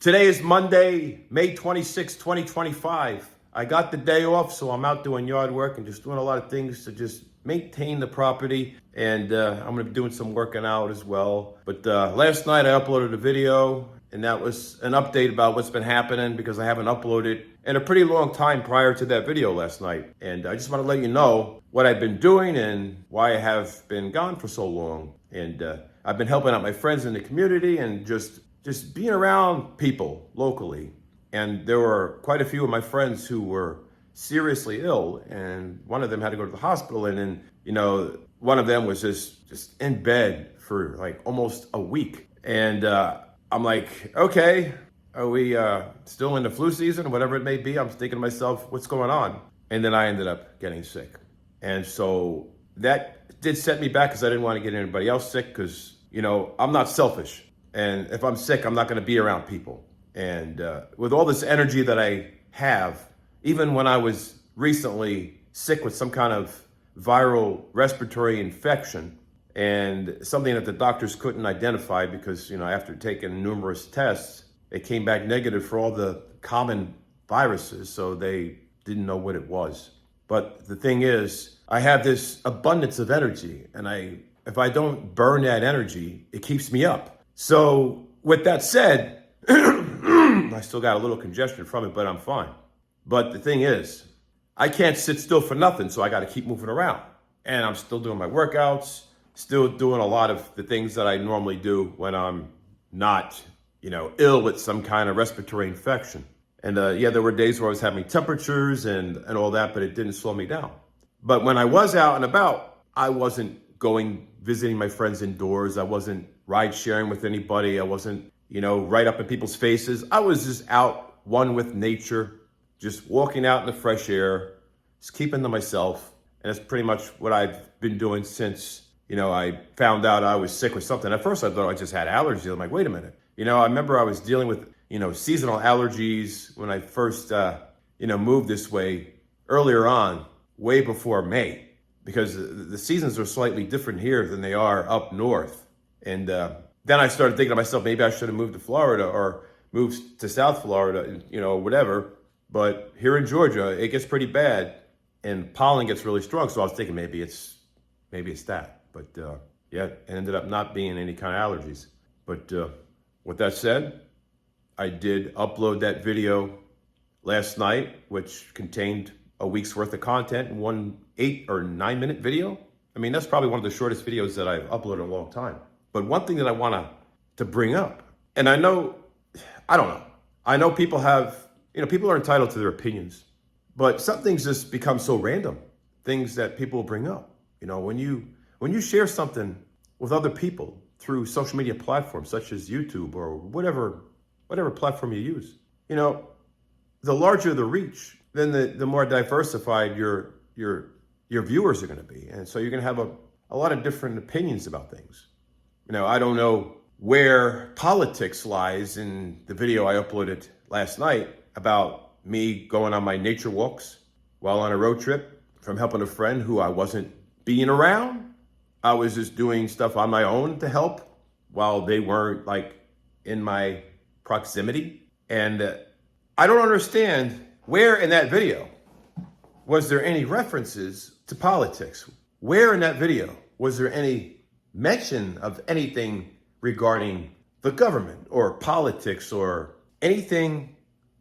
Today is Monday, May 26, 2025. I got the day off, so I'm out doing yard work and just doing a lot of things to just maintain the property. And I'm going to be doing some working out as well. But last night I uploaded a video, and that was an update about what's been happening because I haven't uploaded in a pretty long time prior to that video last night. And I just want to let you know what I've been doing and why I have been gone for so long. And I've been helping out my friends in the community and just being around people locally. And there were quite a few of my friends who were seriously ill, and one of them had to go to the hospital. And then, one of them was just in bed for like almost a week. And I'm like, okay, are we still in the flu season or whatever it may be? I'm thinking to myself, what's going on? And then I ended up getting sick. And so that did set me back because I didn't want to get anybody else sick because, I'm not selfish. And if I'm sick, I'm not going to be around people. And with all this energy that I have, even when I was recently sick with some kind of viral respiratory infection and something that the doctors couldn't identify because, after taking numerous tests, it came back negative for all the common viruses. So they didn't know what it was. But the thing is, I have this abundance of energy, and if I don't burn that energy, it keeps me up. So with that said, I still got a little congestion from it, but I'm fine. But the thing is, I can't sit still for nothing, so I got to keep moving around. And I'm still doing my workouts, still doing a lot of the things that I normally do when I'm not, ill with some kind of respiratory infection. And there were days where I was having temperatures and all that, but it didn't slow me down. But when I was out and about, I wasn't visiting my friends indoors. I wasn't ride sharing with anybody. I wasn't, right up in people's faces. I was just out, one with nature, just walking out in the fresh air, just keeping to myself. And that's pretty much what I've been doing since, I found out I was sick with something. At first I thought I just had allergies. I'm like, wait a minute. I remember I was dealing with, seasonal allergies when I first, moved this way earlier on, way before May, because the seasons are slightly different here than they are up north. And then I started thinking to myself, maybe I should have moved to Florida or moved to South Florida, whatever. But here in Georgia, it gets pretty bad and pollen gets really strong. So I was thinking maybe it's that. But it ended up not being any kind of allergies. But with that said, I did upload that video last night, which contained a week's worth of content in one 8 or 9 minute video. I mean, that's probably one of the shortest videos that I've uploaded in a long time. But one thing that I want to bring up, and I know people have, people are entitled to their opinions, but some things just become so random, things that people bring up. When you share something with other people through social media platforms such as YouTube or whatever platform you use, the larger the reach, then the more diversified your viewers are going to be. And so you're going to have a lot of different opinions about things. I don't know where politics lies in the video I uploaded last night about me going on my nature walks while on a road trip from helping a friend who I wasn't being around. I was just doing stuff on my own to help while they weren't in my proximity. And I don't understand where in that video was there any references to politics? Where in that video was there any mention of anything regarding the government or politics or anything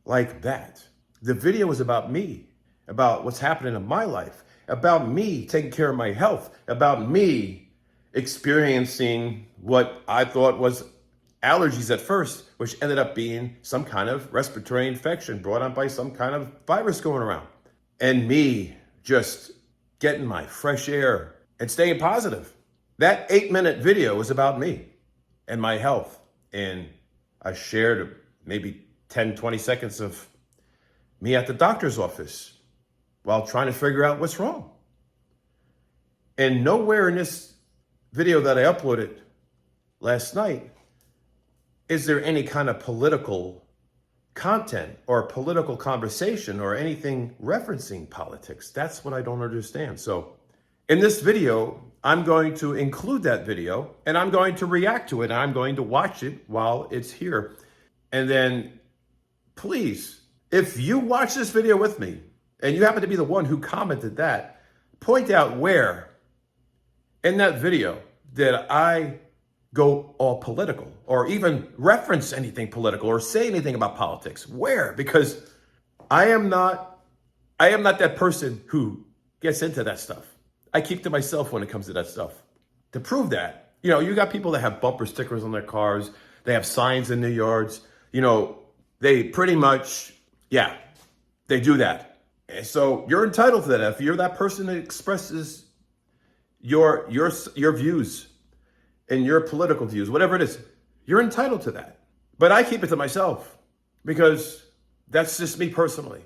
like that? The video was about me, about what's happening in my life, about me taking care of my health, about me experiencing what I thought was allergies at first, which ended up being some kind of respiratory infection brought on by some kind of virus going around. And me just getting my fresh air and staying positive. That 8-minute video was about me and my health. And I shared maybe 10, 20 seconds of me at the doctor's office while trying to figure out what's wrong. And nowhere in this video that I uploaded last night is there any kind of political content or political conversation or anything referencing politics. That's what I don't understand. So in this video, I'm going to include that video and I'm going to react to it. And I'm going to watch it while it's here. And then please, if you watch this video with me and you happen to be the one who commented that, point out where in that video did I go all political or even reference anything political or say anything about politics. Where? Because I am not that person who gets into that stuff. I keep to myself when it comes to that stuff. To prove that, you got people that have bumper stickers on their cars. They have signs in their yards. They pretty much, they do that. And so you're entitled to that. If you're that person that expresses your views and your political views, whatever it is, you're entitled to that. But I keep it to myself because that's just me personally.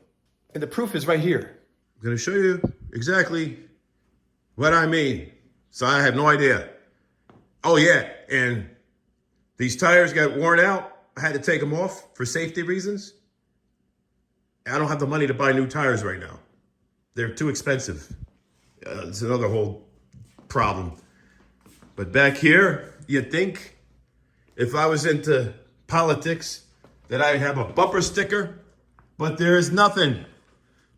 And the proof is right here. I'm going to show you exactly what I mean. So I have no idea. Oh yeah, and these tires got worn out. I had to take them off for safety reasons. I don't have the money to buy new tires right now. They're too expensive. It's another whole problem. But back here, you'd think if I was into politics that I'd have a bumper sticker, but there is nothing.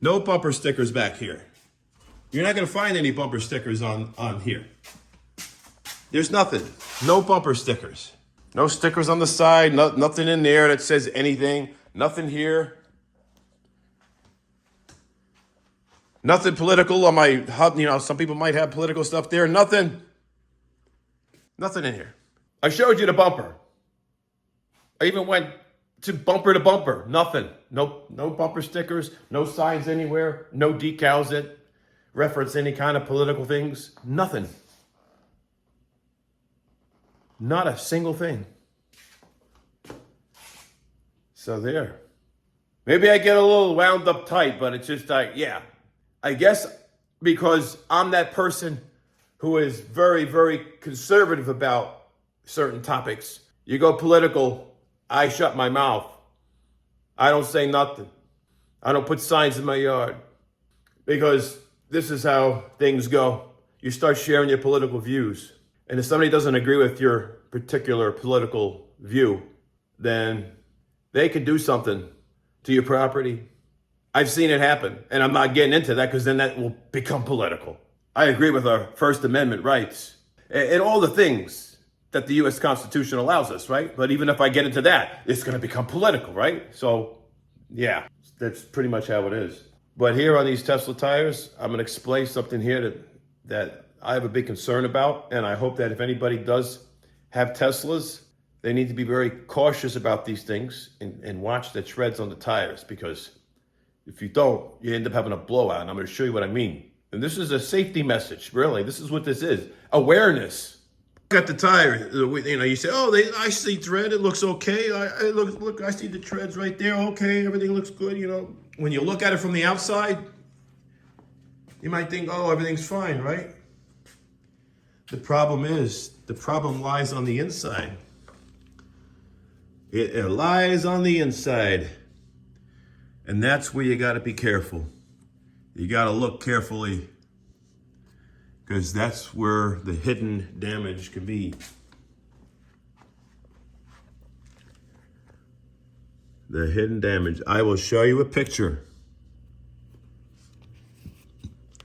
No bumper stickers back here. You're not going to find any bumper stickers on here. There's nothing. No bumper stickers. No stickers on the side. Nothing in there that says anything. Nothing here. Nothing political on my hub. Some people might have political stuff there. Nothing in here. I showed you the bumper. I even went to bumper. Nothing. No bumper stickers. No signs anywhere. No decals that reference any kind of political things. Nothing. Not a single thing. So there. Maybe I get a little wound up tight, but it's just like, I guess because I'm that person who is very, very conservative about certain topics. You go political, I shut my mouth. I don't say nothing. I don't put signs in my yard because this is how things go. You start sharing your political views. And if somebody doesn't agree with your particular political view, then they can do something to your property. I've seen it happen, and I'm not getting into that because then that will become political. I agree with our First Amendment rights and all the things that the U.S. Constitution allows us, right? But even if I get into that, it's going to become political, right? So, that's pretty much how it is. But here on these Tesla tires, I'm going to explain something here that I have a big concern about, and I hope that if anybody does have Teslas, they need to be very cautious about these things and watch the treads on the tires, because if you don't, you end up having a blowout, and I'm going to show you what I mean. And this is a safety message, really. This is what this is. Awareness. Got the tire, you say, I see tread, it looks okay. Look, I see the treads right there. Okay, everything looks good, When you look at it from the outside, you might think, everything's fine, right? The problem lies on the inside. It lies on the inside. And that's where you got to be careful. You got to look carefully, because that's where the hidden damage can be. The hidden damage. I will show you a picture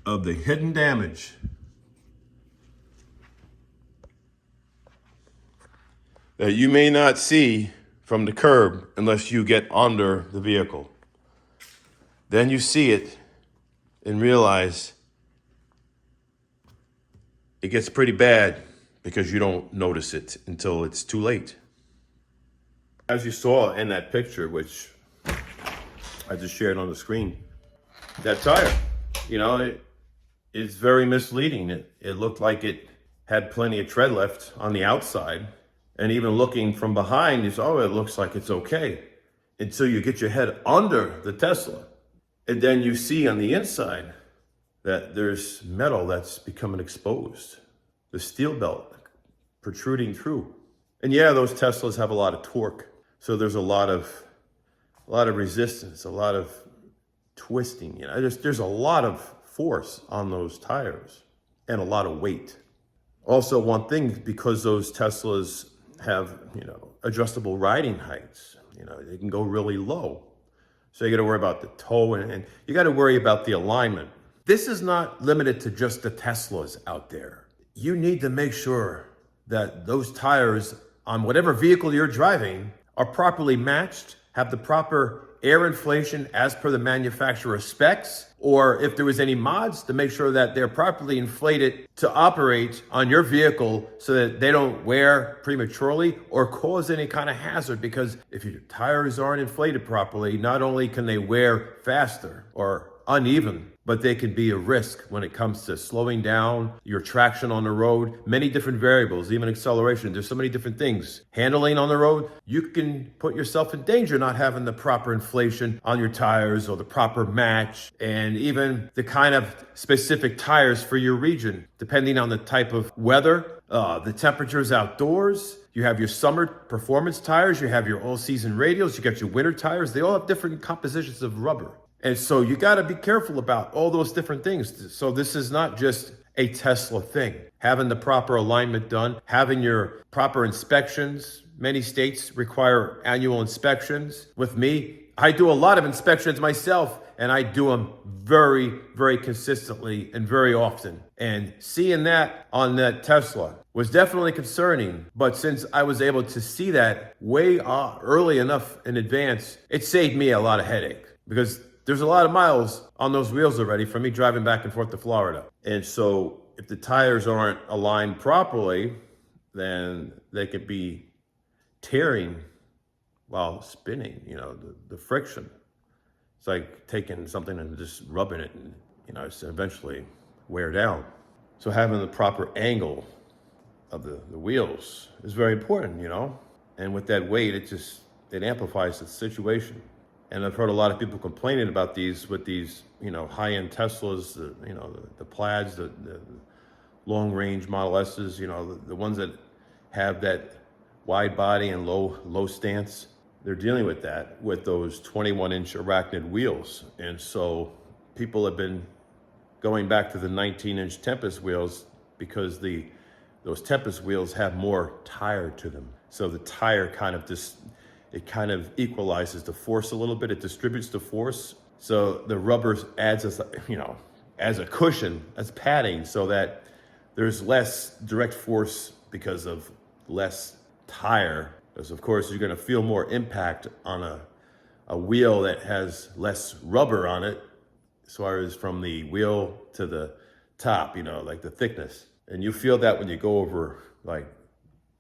of the hidden damage. That you may not see from the curb unless you get under the vehicle. Then you see it and realize it gets pretty bad because you don't notice it until it's too late. As you saw in that picture, which I just shared on the screen, that tire, it's very misleading. It looked like it had plenty of tread left on the outside. And even looking from behind, you say, it looks like it's okay. Until you get your head under the Tesla. And then you see on the inside that there's metal that's becoming exposed. The steel belt protruding through. And those Teslas have a lot of torque. So there's a lot of resistance, a lot of twisting. There's a lot of force on those tires and a lot of weight. Also, one thing, because those Teslas have, adjustable riding heights, They can go really low. So you got to worry about the toe, and you got to worry about the alignment. This is not limited to just the Teslas out there. You need to make sure that those tires on whatever vehicle you're driving are properly matched, have the proper air inflation as per the manufacturer specs, or if there was any mods, to make sure that they're properly inflated to operate on your vehicle so that they don't wear prematurely or cause any kind of hazard. Because if your tires aren't inflated properly, not only can they wear faster or uneven, but they can be a risk when it comes to slowing down your traction on the road. Many different variables, even acceleration. There's so many different things. Handling on the road, you can put yourself in danger not having the proper inflation on your tires or the proper match, and even the kind of specific tires for your region, depending on the type of weather, the temperatures outdoors. You have your summer performance tires, you have your all-season radials, you got your winter tires. They all have different compositions of rubber. And so you got to be careful about all those different things. So this is not just a Tesla thing. Having the proper alignment done, having your proper inspections. Many states require annual inspections. With me, I do a lot of inspections myself, and I do them very, very consistently and very often. And seeing that on that Tesla was definitely concerning. But since I was able to see that way early enough in advance, it saved me a lot of headache, because there's a lot of miles on those wheels already from me driving back and forth to Florida. And so if the tires aren't aligned properly, then they could be tearing while spinning, the friction. It's like taking something and just rubbing it, and, it's eventually wear down. So having the proper angle of the wheels is very important, And with that weight, it amplifies the situation. And I've heard a lot of people complaining about these high-end Teslas, the Plaids, the long-range Model S's, the ones that have that wide body and low stance. They're dealing with that with those 21-inch arachnid wheels. And so people have been going back to the 19-inch Tempest wheels because those Tempest wheels have more tire to them. So the tire kind of equalizes the force a little bit. It distributes the force. So the rubber adds as a cushion, as padding, so that there's less direct force because of less tire. Because of course you're going to feel more impact on a wheel that has less rubber on it, as far as from the wheel to the top, like the thickness. And you feel that when you go over like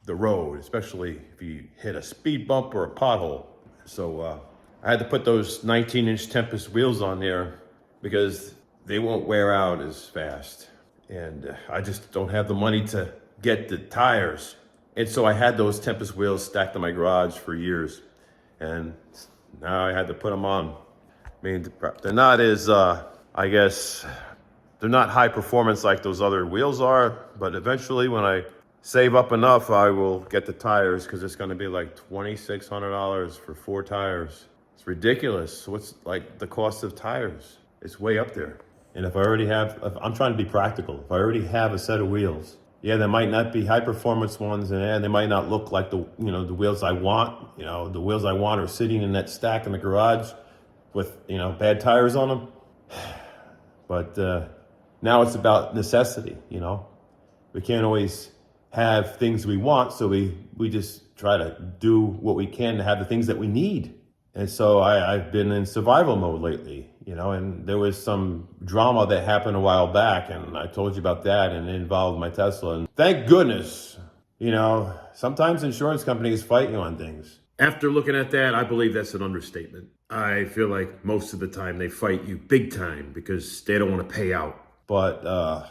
the road, especially if you hit a speed bump or a pothole. So I had to put those 19-inch Tempest wheels on there because they won't wear out as fast. And I just don't have the money to get the tires. And so I had those Tempest wheels stacked in my garage for years. And now I had to put them on. I mean, they're not as, they're not high performance like those other wheels are. But eventually when I save up enough, I will get the tires, because it's going to be like $2,600 for 4 tires. It's ridiculous. What's like the cost of tires? It's way up there. And if I'm trying to be practical. If I already have a set of wheels, they might not be high performance ones, and they might not look like the wheels I want. The wheels I want are sitting in that stack in the garage with bad tires on them. But now it's about necessity. We can't always have things we want, so we just try to do what we can to have the things that we need. And so I've been in survival mode lately, and there was some drama that happened a while back, and I told you about that, and it involved my Tesla. And thank goodness, sometimes insurance companies fight you on things. After looking at that, I believe that's an understatement. I feel like most of the time they fight you big time because they don't want to pay out. But I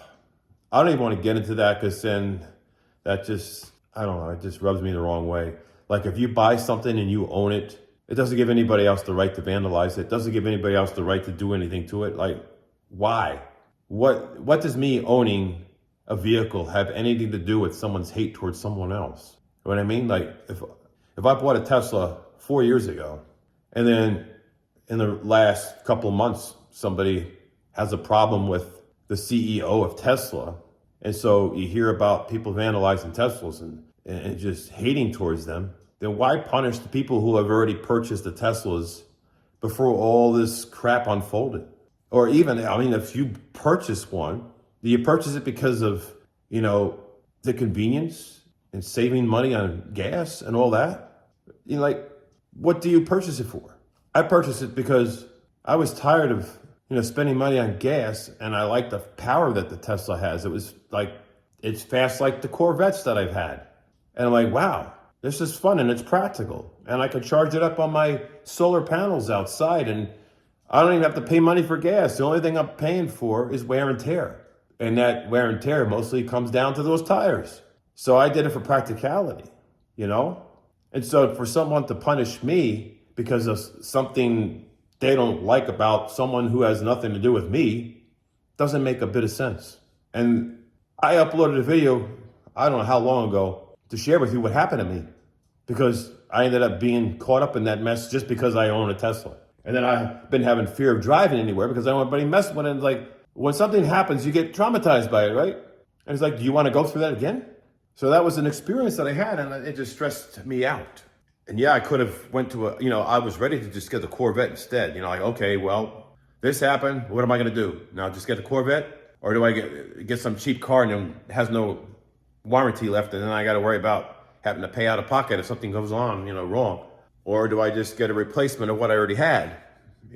don't even want to get into that, because then that just, I don't know, it just rubs me the wrong way. Like if you buy something and you own it, it doesn't give anybody else the right to vandalize it. It doesn't give anybody else the right to do anything to it. Like, why? What does me owning a vehicle have anything to do with someone's hate towards someone else? You know what I mean? Like if I bought a Tesla 4 years ago, and then in the last couple of months, somebody has a problem with the CEO of Tesla, and so you hear about people vandalizing Teslas and just hating towards them. then why punish the people who have already purchased the Teslas before all this crap unfolded? Or even, I mean, if you purchase one, do you purchase it because of, the convenience and saving money on gas and all that? What do you purchase it for? I purchased it because I was tired of, spending money on gas, and I like the power that the Tesla has. It was like, it's fast like the Corvettes that I've had. And I'm like, wow, this is fun and it's practical. And I could charge it up on my solar panels outside, and I don't even have to pay money for gas. The only thing I'm paying for is wear and tear. And that wear and tear mostly comes down to those tires. So I did it for practicality, And so for someone to punish me because of something they don't like about someone who has nothing to do with me doesn't make a bit of sense. And I uploaded a video, I don't know how long ago, to share with you what happened to me, because I ended up being caught up in that mess just because I own a Tesla. And then I've been having fear of driving anywhere because I don't want anybody messing with it. And it's like, when something happens, you get traumatized by it, right? And it's like, do you want to go through that again? So that was an experience that I had, and it just stressed me out. And yeah, I could have went to I was ready to just get the Corvette instead. Okay, well, this happened. What am I going to do? Now just get the Corvette? Or do I get some cheap car and it has no warranty left, and then I got to worry about having to pay out of pocket if something goes on, wrong? Or do I just get a replacement of what I already had?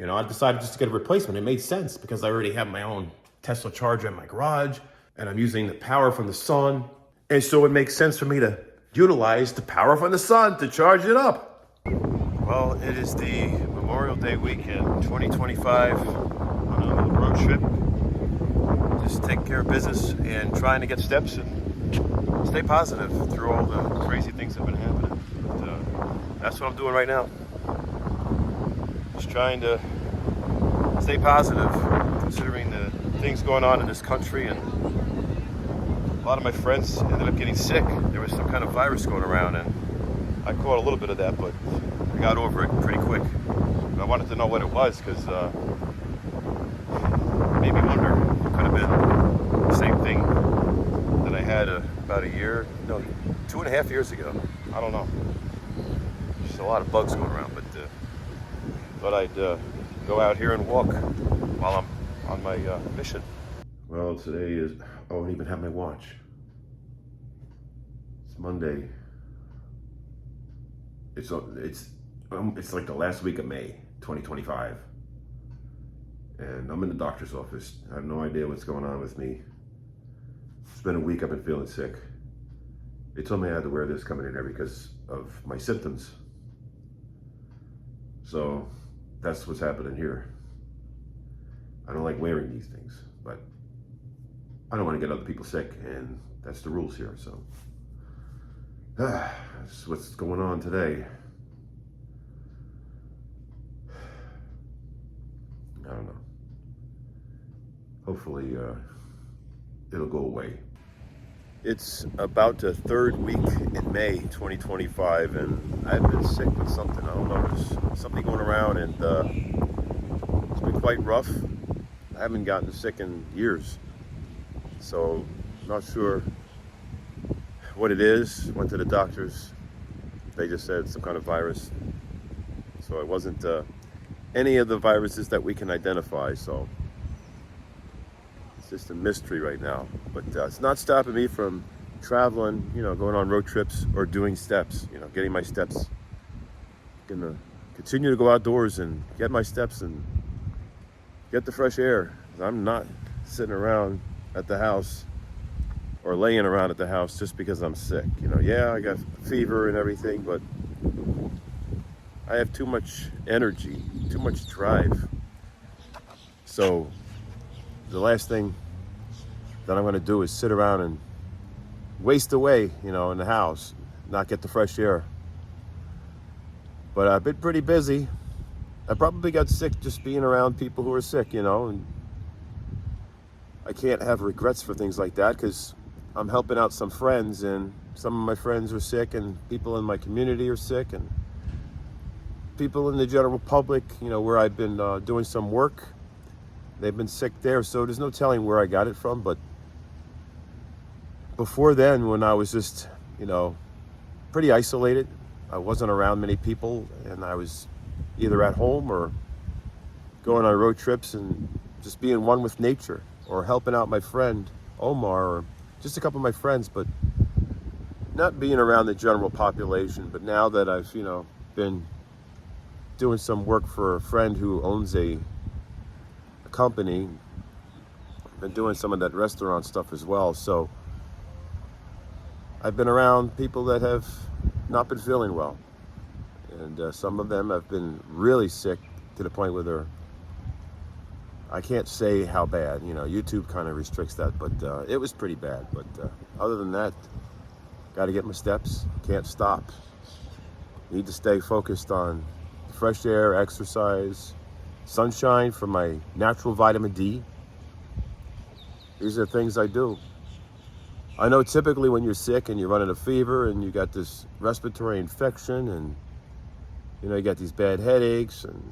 I decided just to get a replacement. It made sense because I already have my own Tesla charger in my garage, and I'm using the power from the sun. And so it makes sense for me to utilize the power from the sun to charge it up. Well, it is the Memorial Day weekend, 2025, on a road trip. Just taking care of business and trying to get steps and stay positive through all the crazy things that have been happening. But, that's what I'm doing right now. Just trying to stay positive, considering the things going on in this country. And a lot of my friends ended up getting sick. There was some kind of virus going around, and I caught a little bit of that, but I got over it pretty quick. I wanted to know what it was, because made me wonder if it could have been the same thing that I had about 2.5 years ago. I don't know. Just a lot of bugs going around, but thought I'd go out here and walk while I'm on my mission. Well, today is, I don't even have my watch. It's Monday. It's like the last week of May, 2025. And I'm in the doctor's office. I have no idea what's going on with me. It's been a week, I've been feeling sick. They told me I had to wear this coming in here because of my symptoms. So that's what's happening here. I don't like wearing these things, but I don't want to get other people sick, and that's the rules here. So that's what's going on today. I don't know. Hopefully it'll go away. It's about the third week in May 2025, and I've been sick with something. I don't know, there's something going around, and it's been quite rough. I haven't gotten sick in years, so not sure what it is. Went to the doctors. They just said some kind of virus. So it wasn't any of the viruses that we can identify, so it's just a mystery right now. But it's not stopping me from traveling, going on road trips or doing steps, getting my steps. Gonna continue to go outdoors and get my steps and get the fresh air. I'm not sitting around at the house or laying around at the house just because I'm sick. Yeah, I got fever and everything, but I have too much energy, too much drive. So the last thing that I'm gonna do is sit around and waste away, in the house, not get the fresh air. But I've been pretty busy. I probably got sick just being around people who are sick, and I can't have regrets for things like that, because I'm helping out some friends, and some of my friends are sick, and people in my community are sick, and people in the general public, where I've been doing some work, they've been sick there. So there's no telling where I got it from. But before then, when I was just, pretty isolated, I wasn't around many people, and I was either at home or going on road trips and just being one with nature, or helping out my friend Omar, or just a couple of my friends, but not being around the general population. But now that I've, been doing some work for a friend who owns a company, I've been doing some of that restaurant stuff as well. So I've been around people that have not been feeling well. And some of them have been really sick to the point where I can't say how bad, YouTube kind of restricts that, but it was pretty bad. But other than that, got to get my steps, can't stop. Need to stay focused on fresh air, exercise, sunshine for my natural vitamin D. These are things I do. I know typically when you're sick and you're running a fever and you got this respiratory infection and, you got these bad headaches and,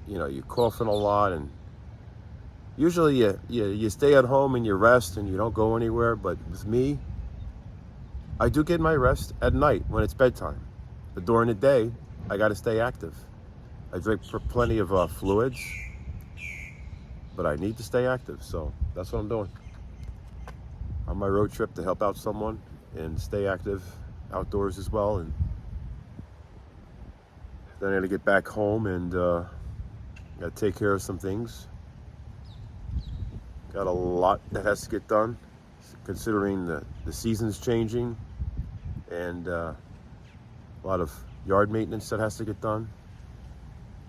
you're coughing a lot, and usually you stay at home and you rest and you don't go anywhere. But with me, I do get my rest at night when it's bedtime. But during the day, I got to stay active. I drink plenty of fluids, but I need to stay active. So that's what I'm doing. On my road trip to help out someone and stay active outdoors as well. And then I got to get back home and got to take care of some things. Got a lot that has to get done, considering the season's changing, and a lot of yard maintenance that has to get done.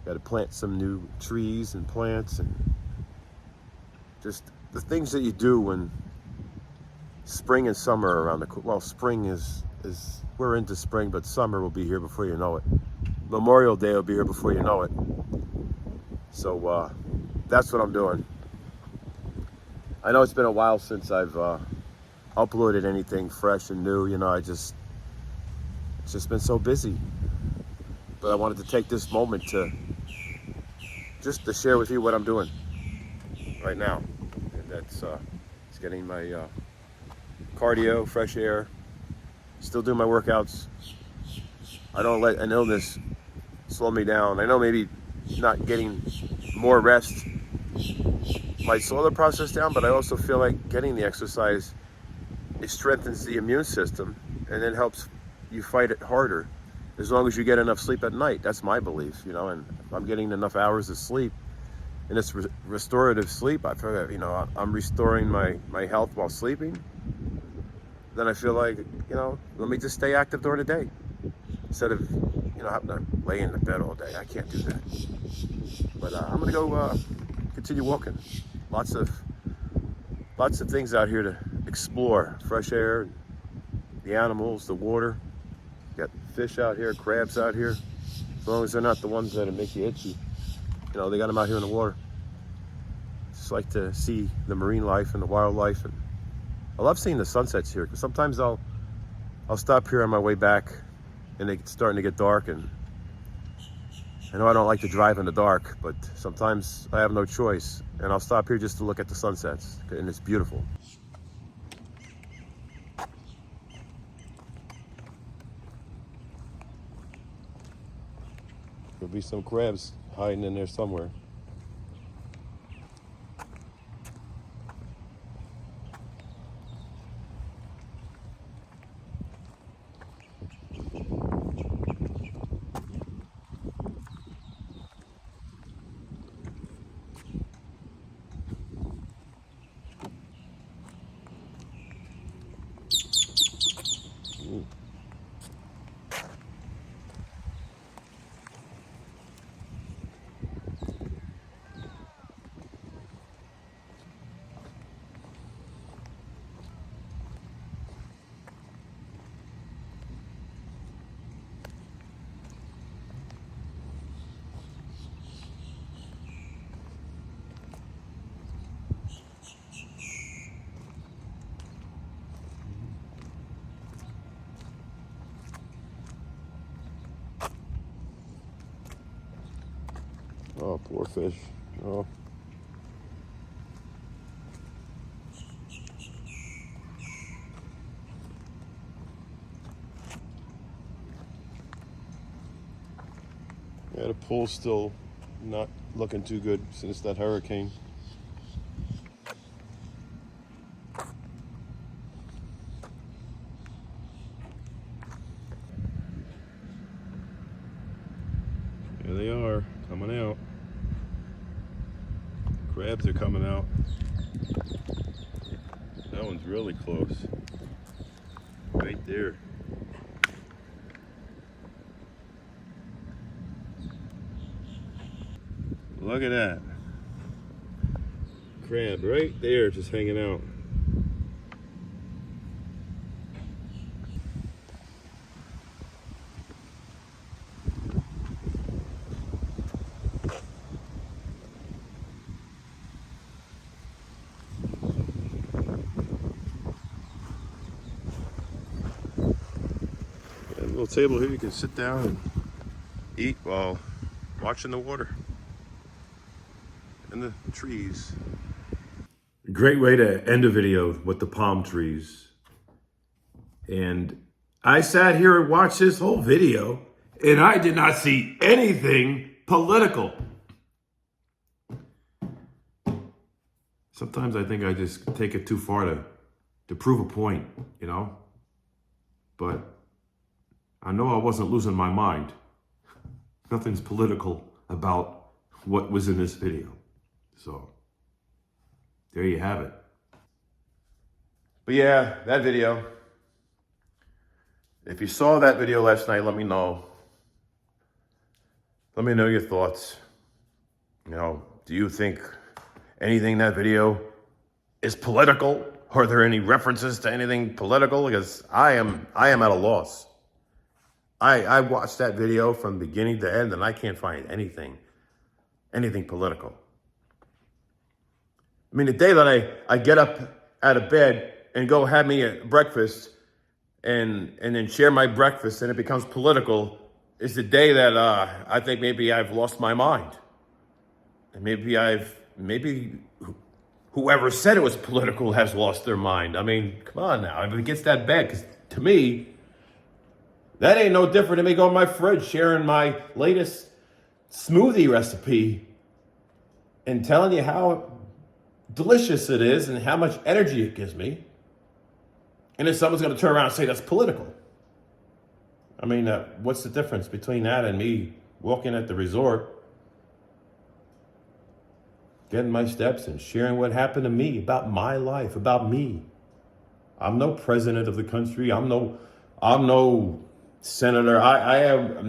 Got to plant some new trees and plants, and just the things that you do when spring and summer are around well, spring is we're into spring, but summer will be here before you know it. Memorial Day will be here before you know it. So that's what I'm doing. I know it's been a while since I've uploaded anything fresh and new. It's just been so busy. But I wanted to take this moment to share with you what I'm doing right now. And that's it's getting my cardio, fresh air, still doing my workouts. I don't let an illness slow me down. I know maybe not getting more rest might slow the process down, but I also feel like getting the exercise, it strengthens the immune system and it helps you fight it harder as long as you get enough sleep at night. That's my belief, and if I'm getting enough hours of sleep, and it's restorative sleep, I feel that, I'm restoring my health while sleeping, then I feel like, let me just stay active during the day instead of, having to lay in the bed all day. I can't do that. But I'm gonna go continue walking. Lots of things out here to explore. Fresh air, the animals, the water. Got fish out here, crabs out here. As long as they're not the ones that make you itchy. They got them out here in the water. Just like to see the marine life and the wildlife. And I love seeing the sunsets here, because sometimes I'll stop here on my way back and it's starting to get dark, and I know I don't like to drive in the dark, but sometimes I have no choice, and I'll stop here just to look at the sunsets, and it's beautiful. There'll be some crabs hiding in there somewhere. Oh, poor fish. Oh. Pool's still not looking too good since that hurricane. There they are, coming out. Crabs are coming out. That one's really close. Right there. Look at that. Crab right there just hanging out. Got a little table here you can sit down and eat while watching the water and the trees. Great way to end a video with the palm trees. And I sat here and watched this whole video and I did not see anything political. Sometimes I think I just take it too far to prove a point, you know? But I know I wasn't losing my mind. Nothing's political about what was in this video. So, there you have it. But yeah, that video. If you saw that video last night, let me know. Let me know your thoughts. You know, do you think anything in that video is political? Are there any references to anything political? Because I am at a loss. I watched that video from beginning to end and I can't find anything political. I mean, the day that I get up out of bed and go have me a breakfast and then share my breakfast and it becomes political is the day that I think maybe I've lost my mind. And maybe whoever said it was political has lost their mind. I mean, come on now, if it gets that bad, because to me, that ain't no different than me going to my fridge, sharing my latest smoothie recipe and telling you how delicious it is and how much energy it gives me. And then someone's going to turn around and say that's political. I mean, what's the difference between that and me walking at the resort, getting my steps and sharing what happened to me, about my life, about me? I'm no president of the country. I'm no senator. I have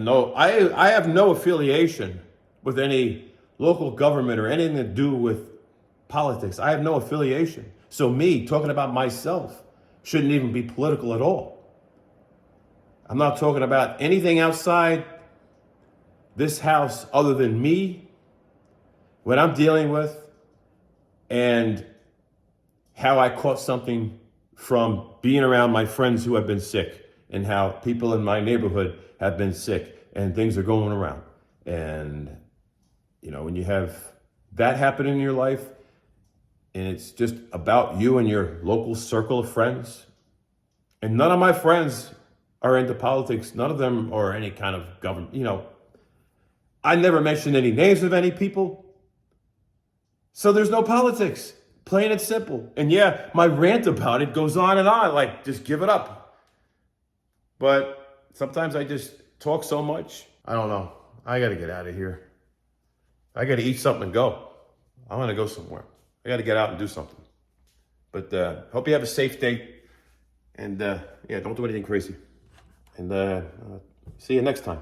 no affiliation with any local government or anything to do with politics. I have no affiliation. So me talking about myself shouldn't even be political at all. I'm not talking about anything outside this house other than me, what I'm dealing with, and how I caught something from being around my friends who have been sick, and how people in my neighborhood have been sick and things are going around. And, you know, when you have that happen in your life and it's just about you and your local circle of friends, and none of my friends are into politics. None of them are any kind of government, you know, I never mentioned any names of any people. So there's no politics, plain and simple. And yeah, my rant about it goes on and on, like just give it up. But sometimes I just talk so much. I don't know. I got to get out of here. I got to eat something and go. I want to go somewhere. I got to get out and do something. But hope you have a safe day. And yeah, don't do anything crazy. And see you next time.